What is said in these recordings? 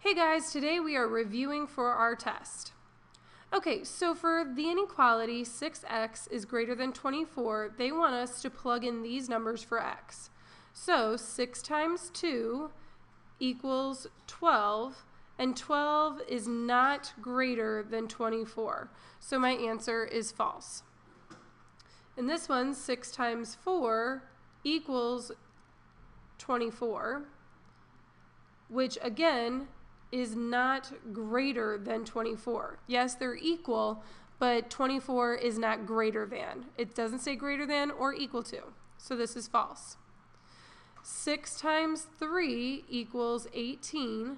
Hey guys, today we are reviewing for our test. Okay, so for the inequality 6x is greater than 24, they want us to plug in these numbers for x. So 6 times 2 equals 12, and 12 is not greater than 24. So my answer is false. In this one, 6 times 4 equals 24, which again is not greater than 24. Yes, they're equal, but 24 is not greater than. It doesn't say greater than or equal to, so this is false. 6 times 3 equals 18,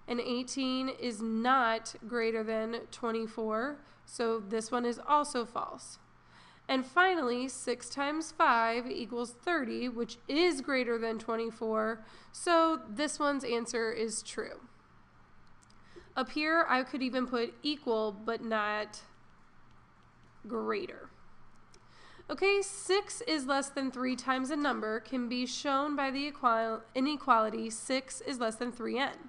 and 18 is not greater than 24, so this one is also false. And finally, 6 times 5 equals 30, which is greater than 24, so this one's answer is true. Up here, I could even put equal, but not greater. Okay, 6 is less than 3 times a number can be shown by the inequality 6 is less than 3n.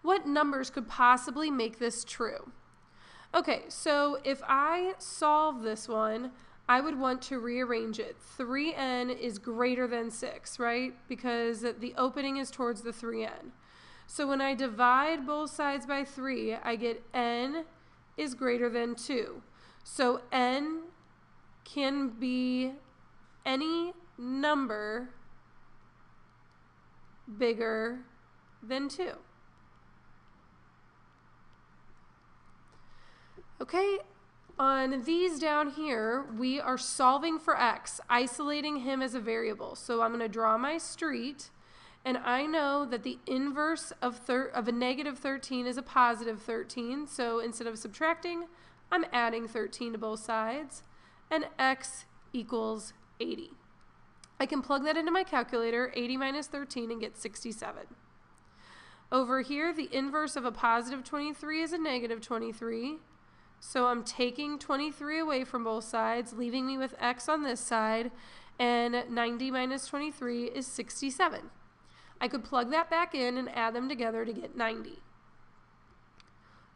What numbers could possibly make this true? Okay, so if I solve this one, I would want to rearrange it. 3n is greater than 6, right? Because the opening is towards the 3n. So when I divide both sides by 3, I get n is greater than 2. So n can be any number bigger than 2. Okay, on these down here, we are solving for x, isolating him as a variable. So I'm going to draw my street. And I know that the inverse of a negative 13 is a positive 13. So instead of subtracting, I'm adding 13 to both sides. And x equals 80. I can plug that into my calculator, 80 minus 13, and get 67. Over here, the inverse of a positive 23 is a negative 23. So I'm taking 23 away from both sides, leaving me with x on this side. And 90 minus 23 is 67. I could plug that back in and add them together to get 90.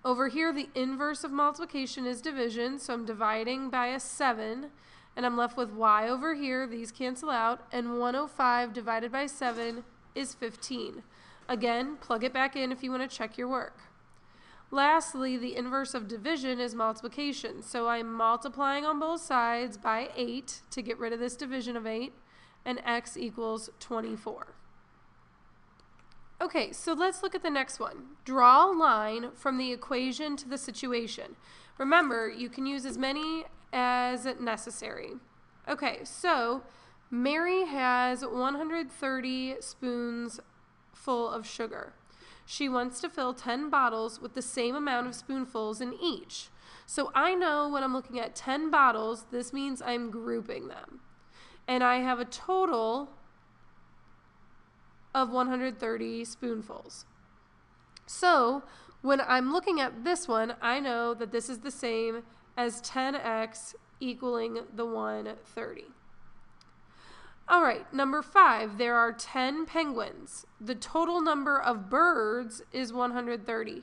Over here, the inverse of multiplication is division, so I'm dividing by a 7, and I'm left with y over here. These cancel out, and 105 divided by 7 is 15. Again, plug it back in if you want to check your work. Lastly, the inverse of division is multiplication, so I'm multiplying on both sides by 8 to get rid of this division of 8, and x equals 24. Okay, so let's look at the next one. Draw a line from the equation to the situation. Remember, you can use as many as necessary. Okay, so Mary has 130 spoons full of sugar. She wants to fill 10 bottles with the same amount of spoonfuls in each. So I know when I'm looking at 10 bottles, this means I'm grouping them. And I have a total of 130 spoonfuls. So when I'm looking at this one, I know that this is the same as 10x equaling the 130. All right, number 5, there are 10 penguins. The total number of birds is 130.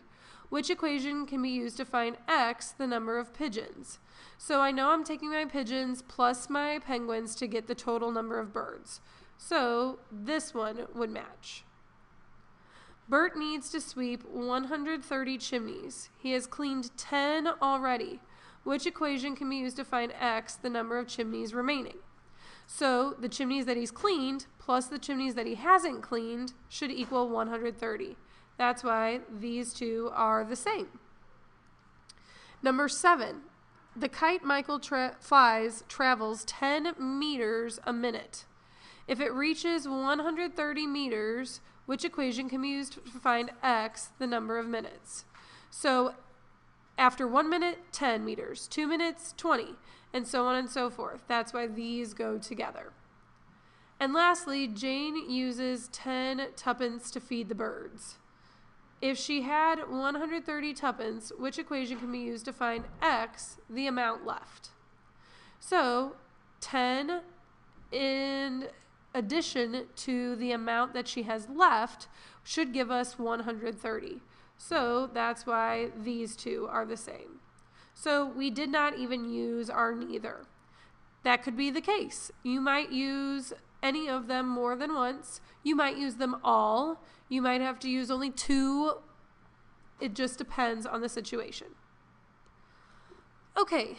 Which equation can be used to find x, the number of pigeons? So I know I'm taking my pigeons plus my penguins to get the total number of birds. So this one would match. Bert needs to sweep 130 chimneys. He has cleaned 10 already. Which equation can be used to find x, the number of chimneys remaining? So the chimneys that he's cleaned plus the chimneys that he hasn't cleaned should equal 130. That's why these two are the same. Number 7, the kite Michael flies travels 10 meters a minute. If it reaches 130 meters, which equation can be used to find x, the number of minutes? So after 1 minute, 10 meters, 2 minutes, 20, and so on and so forth. That's why these go together. And lastly, Jane uses 10 tuppence to feed the birds. If she had 130 tuppence, which equation can be used to find x, the amount left? So 10 in addition to the amount that she has left should give us 130. So that's why these two are the same. So we did not even use our neither. That could be the case. You might use any of them more than once. You might use them all. You might have to use only two. It just depends on the situation. Okay,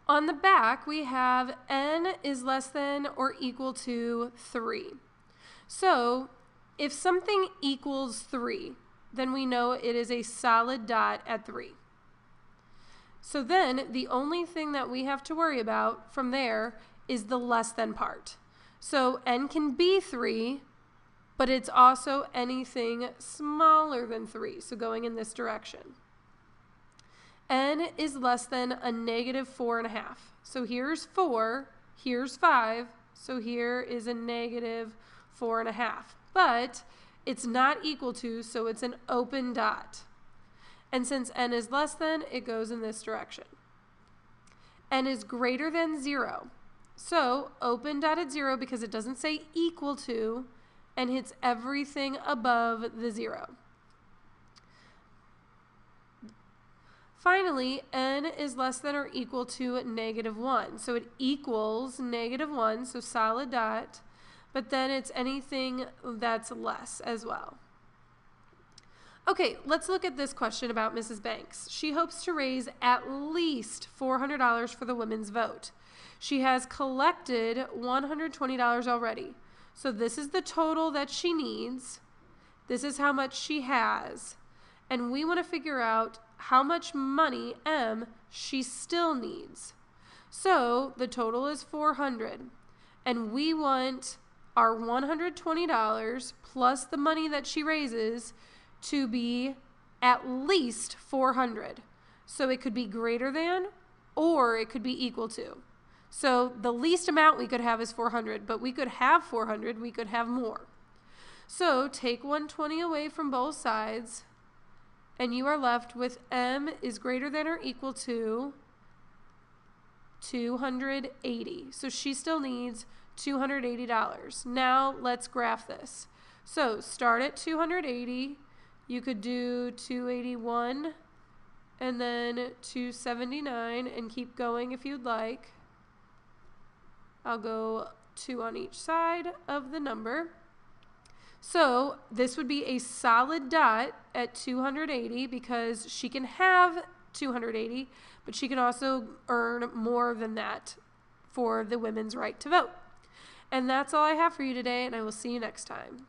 on the back we have n is less than or equal to 3. So if something equals 3, then we know it is a solid dot at 3. So then the only thing that we have to worry about from there is the less than part. So n can be 3, but it's also anything smaller than 3, so going in this direction. N is less than a negative 4.5. So here's 4, here's 5, so here is a negative 4.5. But it's not equal to, so it's an open dot. And since n is less than, it goes in this direction. N is greater than 0. So open dot at 0 because it doesn't say equal to and hits everything above the 0. Finally, n is less than or equal to negative 1. So it equals negative 1, so solid dot, but then it's anything that's less as well. Okay, let's look at this question about Mrs. Banks. She hopes to raise at least $400 for the women's vote. She has collected $120 already. So this is the total that she needs. This is how much she has. And we want to figure out how much money, M, she still needs. So the total is $400. And we want our $120 plus the money that she raises to be at least $400. So it could be greater than or it could be equal to. So the least amount we could have is $400, but we could have $400, we could have more. So take 120 away from both sides, and you are left with M is greater than or equal to 280. So she still needs $280. Now let's graph this. So start at 280. You could do 281 and then 279 and keep going if you'd like. I'll go 2 on each side of the number. So this would be a solid dot at 280 because she can have 280, but she can also earn more than that for the women's right to vote. And that's all I have for you today, and I will see you next time.